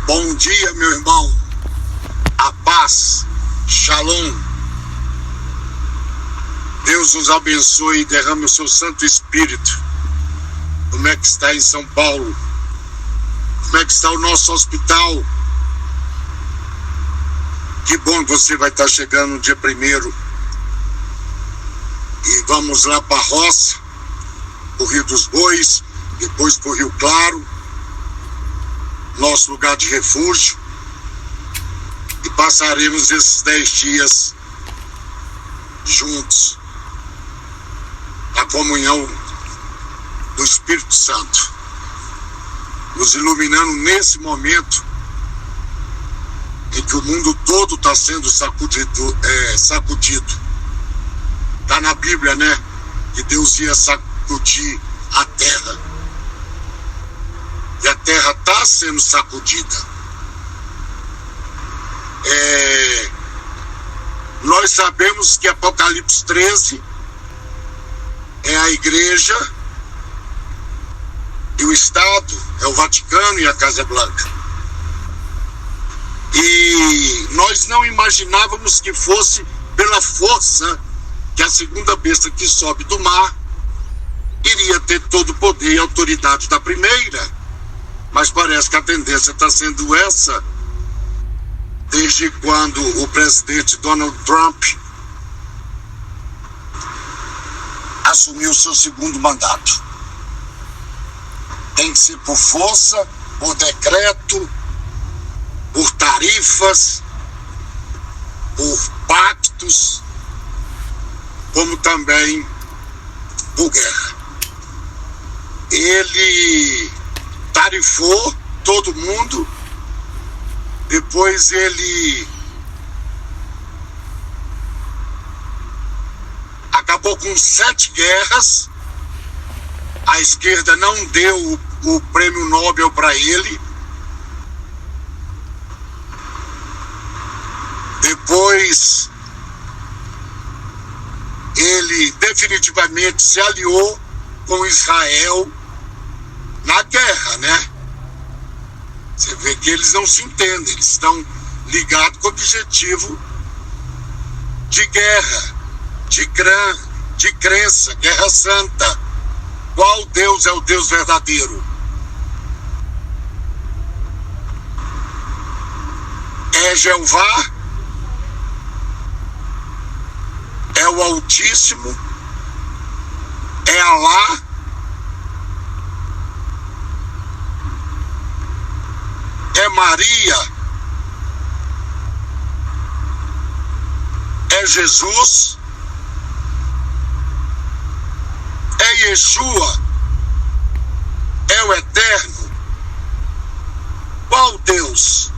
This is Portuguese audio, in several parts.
Bom dia, meu irmão. A paz, Shalom. Deus nos abençoe e derrame o seu Santo Espírito. Como é que está em São Paulo? Como é que está o nosso hospital? Que bom que você vai estar chegando no dia 1º. E vamos lá para a roça, o Rio dos Bois, depois para o Rio Claro, nosso lugar de refúgio. E passaremos esses 10 dias juntos, na comunhão do Espírito Santo, nos iluminando nesse momento em que o mundo todo está sendo sacudido. Está na Bíblia, né? Que Deus ia sacudir a terra. E a terra está sendo sacudida. Nós sabemos que Apocalipse 13 é a igreja e o Estado, é o Vaticano e a Casa Branca. E nós não imaginávamos que fosse pela força que a segunda besta que sobe do mar iria ter todo o poder e autoridade da primeira. Mas parece que a tendência está sendo essa desde quando o presidente Donald Trump assumiu seu segundo mandato. Tem que ser por força, por decreto, por tarifas, por pactos, como também por guerra. Ele tarifou todo mundo, depois ele acabou com 7 guerras, a esquerda não deu o prêmio Nobel para ele, depois ele definitivamente se aliou com Israel na guerra, né? Você vê que eles não se entendem, eles estão ligados com o objetivo de guerra, de crença, guerra santa. Qual Deus é o Deus verdadeiro? É Jeová? É o Altíssimo? É Alá? É Maria? É Jesus? É Yeshua? É o Eterno? Qual Deus?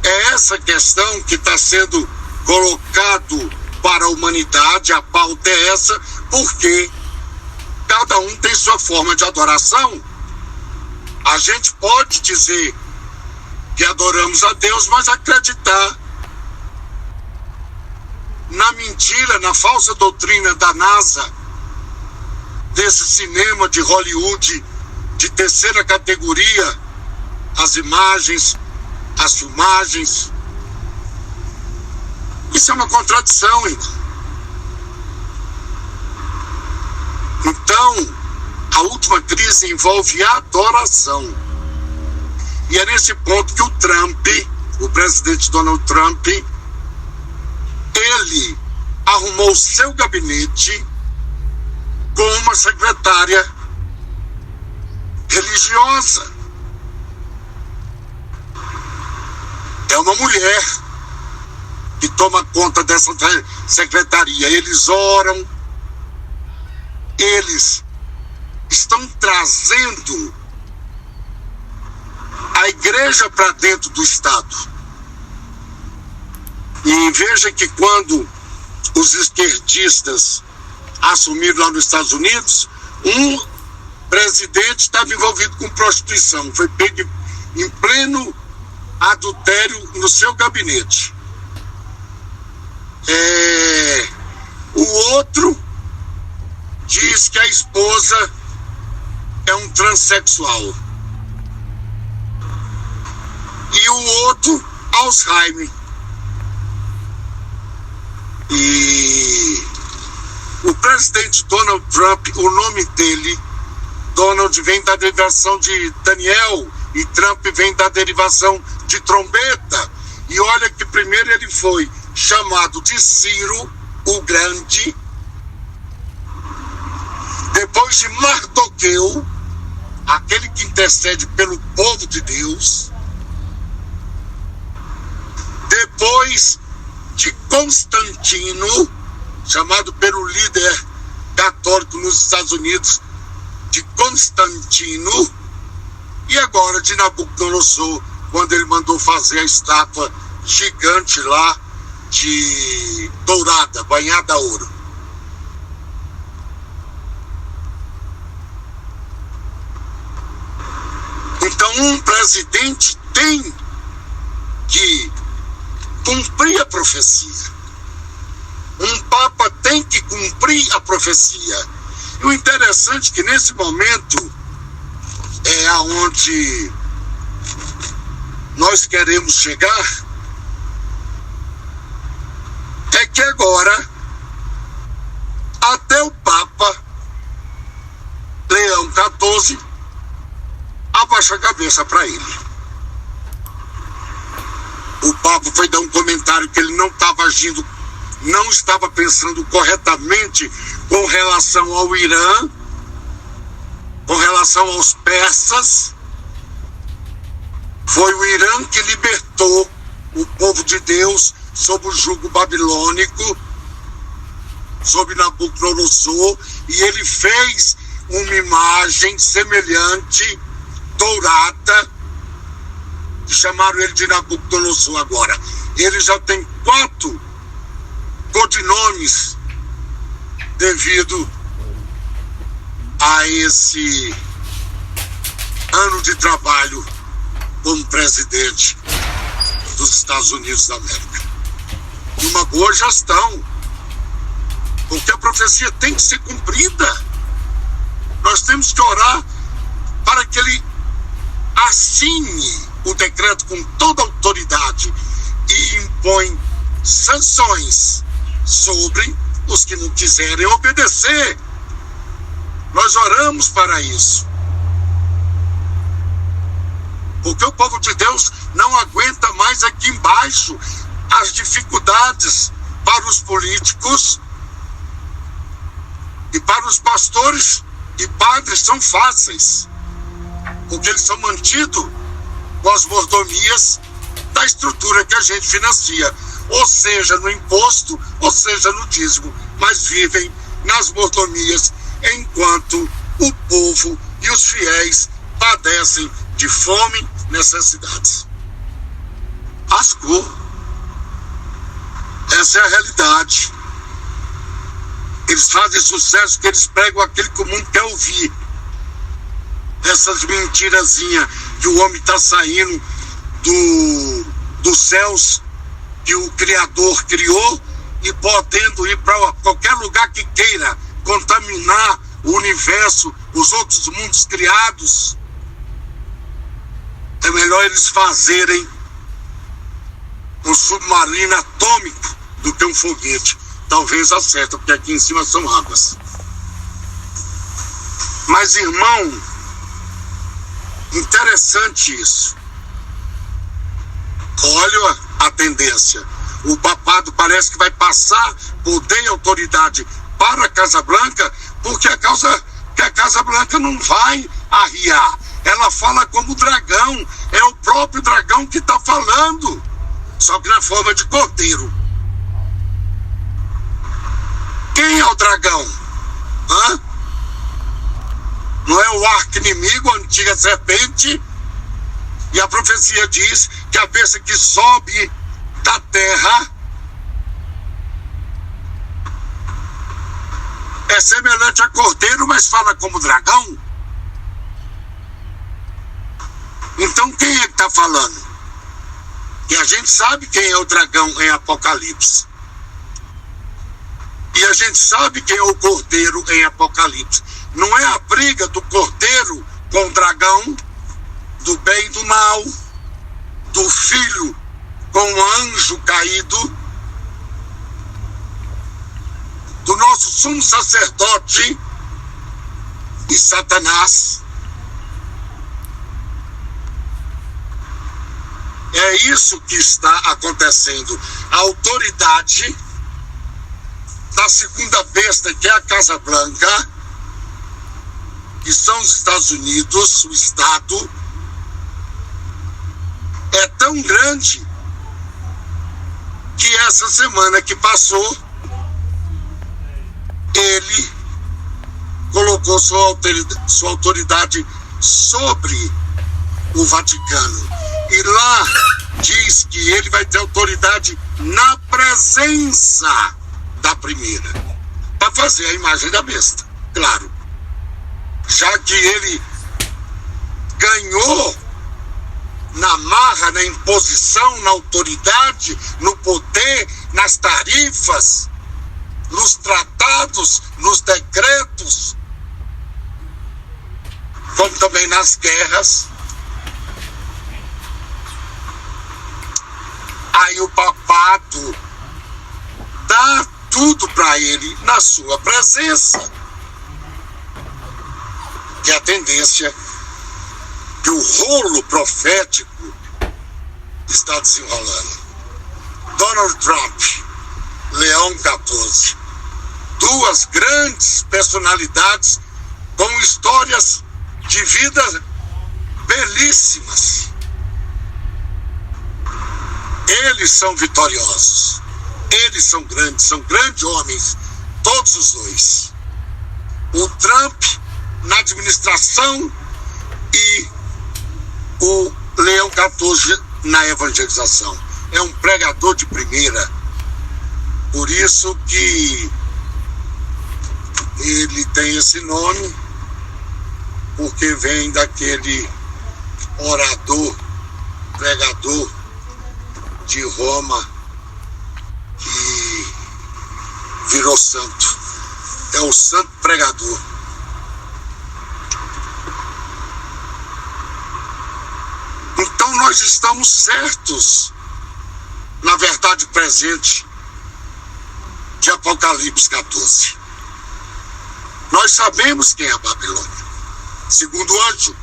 É essa questão que está sendo colocado para a humanidade. A pauta é essa, porque cada um tem sua forma de adoração. A gente pode dizer que adoramos a Deus, mas acreditar na mentira, na falsa doutrina da NASA, desse cinema de Hollywood de terceira categoria, as imagens, as filmagens. Isso é uma contradição, irmão. Então, a última crise envolve adoração. E é nesse ponto que o Trump, o presidente Donald Trump, ele arrumou o seu gabinete com uma secretária religiosa. É uma mulher que toma conta dessa secretaria. Eles oram, eles estão trazendo a igreja para dentro do Estado. E veja que quando os esquerdistas assumiram lá nos Estados Unidos, um presidente estava envolvido com prostituição, foi pego em pleno adultério no seu gabinete. O outro diz que a esposa é um transexual. e o outro Alzheimer. E o presidente Donald Trump, o nome dele, Donald vem da derivação de Daniel e Trump vem da derivação de trombeta. E olha que primeiro ele foi chamado de Ciro o Grande, depois de Mardoqueu, aquele que intercede pelo povo de Deus, depois de Constantino, chamado pelo líder católico nos Estados Unidos de Constantino, e agora de Nabucodonosor, quando ele mandou fazer a estátua gigante lá de dourada, banhada a ouro. Então um presidente tem que cumprir a profecia. Um papa tem que cumprir a profecia. E o interessante é que nesse momento é aonde nós queremos chegar, é que agora até o Papa Leão XIV abaixa a cabeça para ele. O Papa foi dar um comentário que ele não estava agindo, não estava pensando corretamente com relação ao Irã, com relação aos persas. Foi o Irã que libertou o povo de Deus sob o jugo babilônico, sob Nabucodonosor, e ele fez uma imagem semelhante, dourada, que chamaram ele de Nabucodonosor agora. Ele já tem 4 codinomes devido a esse ano de trabalho como presidente dos Estados Unidos da América. E uma boa gestão, porque a profecia tem que ser cumprida. Nós temos que orar para que ele assine o decreto com toda a autoridade e impõe sanções sobre os que não quiserem obedecer. Nós oramos para isso, porque o povo de Deus não aguenta mais aqui embaixo. As dificuldades para os políticos e para os pastores e padres são fáceis, porque eles são mantidos com as mordomias da estrutura que a gente financia, ou seja, no imposto, ou seja, no dízimo, mas vivem nas mordomias enquanto o povo e os fiéis padecem de fome, necessidades. Lascou. Essa é a realidade. Eles fazem sucesso porque eles pregam aquilo que o mundo quer ouvir. Essas mentirazinhas que o homem está saindo dos céus que o Criador criou e podendo ir para qualquer lugar que queira contaminar o universo, os outros mundos criados. É melhor eles fazerem um submarino atômico do que um foguete. Talvez acerta, porque aqui em cima são águas. Mas, irmão, interessante isso. Olha a tendência. O papado parece que vai passar poder e autoridade para a Casa Branca, porque a Casa Branca não vai arriar. Ela fala como dragão. É o próprio dragão que está falando, só que na forma de cordeiro. Quem é o dragão? Não é o arqui-inimigo, a antiga serpente? E a profecia diz que a besta que sobe da terra é semelhante a cordeiro, mas fala como dragão. Então quem é que está falando? E a gente sabe quem é o dragão em Apocalipse. E a gente sabe quem é o cordeiro em Apocalipse. Não é a briga do cordeiro com o dragão, do bem e do mal, do filho com um anjo caído, do nosso sumo sacerdote e Satanás. É isso que está acontecendo. A autoridade da segunda besta, que é a Casa Branca, que são os Estados Unidos, o Estado, é tão grande que essa semana que passou, ele colocou sua autoridade sobre o Vaticano. E lá diz que ele vai ter autoridade na presença da primeira, para fazer a imagem da besta, claro. Já que ele ganhou na marra, na imposição, na autoridade, no poder, nas tarifas, nos tratados, nos decretos, como também nas guerras. Aí o papado dá tudo para ele na sua presença. Que é a tendência que o rolo profético está desenrolando. Donald Trump, Leão XIV, duas grandes personalidades com histórias de vida belíssimas. Eles são vitoriosos, eles são grandes homens, todos os dois. O Trump na administração e o Leão XIV na evangelização. É um pregador de primeira. Por isso que ele tem esse nome, porque vem daquele orador, pregador de Roma que virou santo. É o santo pregador. Então nós estamos certos na verdade presente de Apocalipse 14. Nós sabemos quem é a Babilônia, segundo o anjo.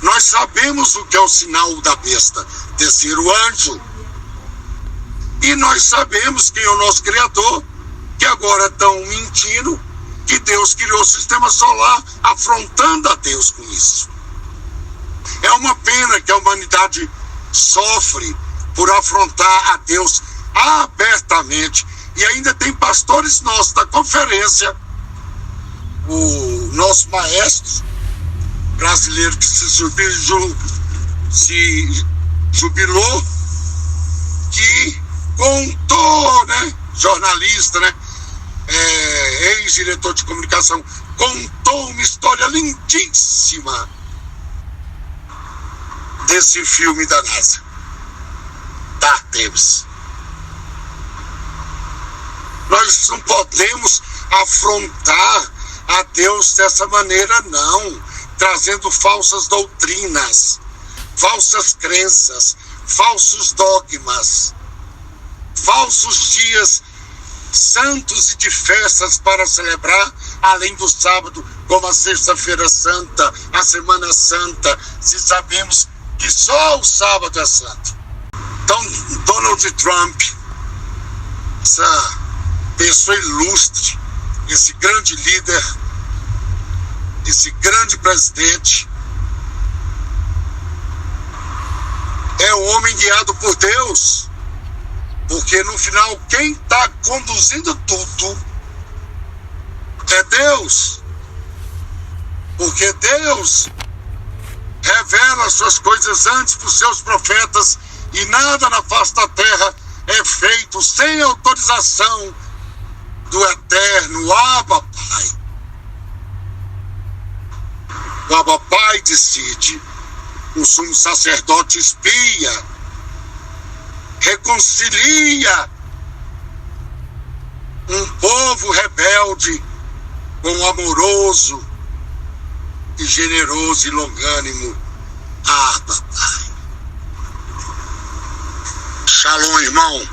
Nós sabemos o que é o sinal da besta, terceiro anjo. E nós sabemos quem é o nosso Criador, que agora estão mentindo que Deus criou o sistema solar, afrontando a Deus com isso. É uma pena que a humanidade sofre por afrontar a Deus abertamente. E ainda tem pastores nossos da conferência, o nosso maestro brasileiro que se jubilou, que contou, né, jornalista, né, ex-diretor de comunicação, contou uma história lindíssima desse filme da NASA, da Artemis. Nós não podemos afrontar a Deus dessa maneira, não, trazendo falsas doutrinas, falsas crenças, falsos dogmas, falsos dias santos e de festas para celebrar, além do sábado, como a Sexta-feira Santa, a Semana Santa, se sabemos que só o sábado é santo. Então, Donald Trump, essa pessoa ilustre, esse grande líder, esse grande presidente, é um homem guiado por Deus, porque no final quem está conduzindo tudo é Deus, porque Deus revela suas coisas antes para os seus profetas, e nada na face da terra é feito sem autorização do eterno Abba Pai. O Abba Pai decide, o sumo sacerdote espia, reconcilia um povo rebelde com um amoroso e generoso e longânimo Abba Pai. Shalom, irmão.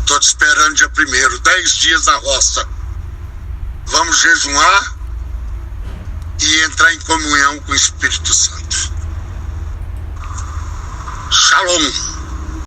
Tô te esperando dia 1º, 10 dias na roça. Vamos jejuar e entrar em comunhão com o Espírito Santo. Shalom.